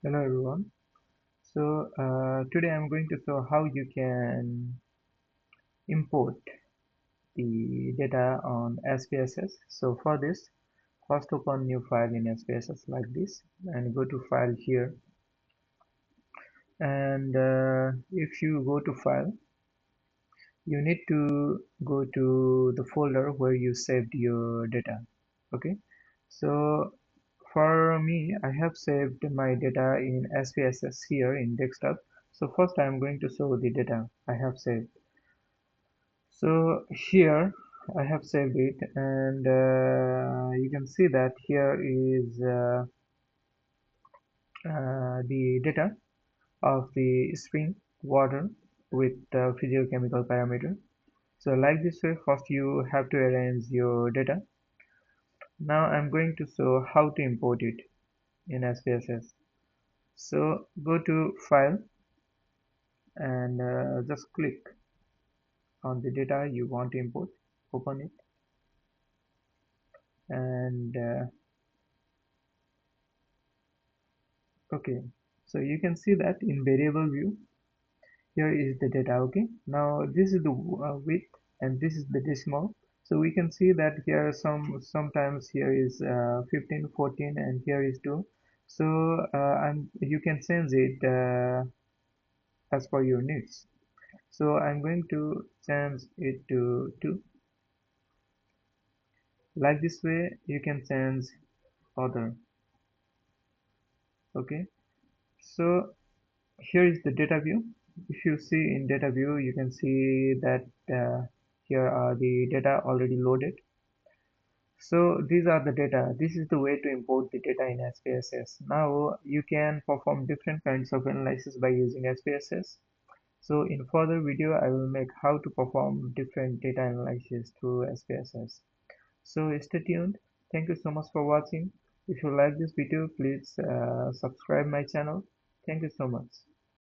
Hello everyone. Today I'm going to show how you can import the data on SPSS. So for this, first open new file in SPSS like this and go to file here. And if you go to file, you need to go to the folder where you saved your data. Okay. So for me, I have saved my data in SPSS here in desktop. So first I'm going to show the data I have saved. So here I have saved it, and you can see that here is the data of the spring water with physicochemical parameter. So like this way, first you have to arrange your data. Now I'm going to show how to import it in SPSS. So go to file and just click on the data you want to import, open it, and okay. So you can see that in variable view, here is the data. Okay, now this is the width and this is the decimal. So we can see that here sometimes here is 15, 14, and here is 2. So and you can change it as per your needs. So I'm going to change it to 2. Like this way you can change other. Okay, so here is the data view. If you see in data view, you can see that here are the data already loaded. So these are the data. This is the way to import the data in SPSS. Now you can perform different kinds of analysis by using SPSS. So in further video, I will make how to perform different data analysis through SPSS. So stay tuned. Thank you so much for watching. If you like this video, please subscribe my channel. Thank you so much.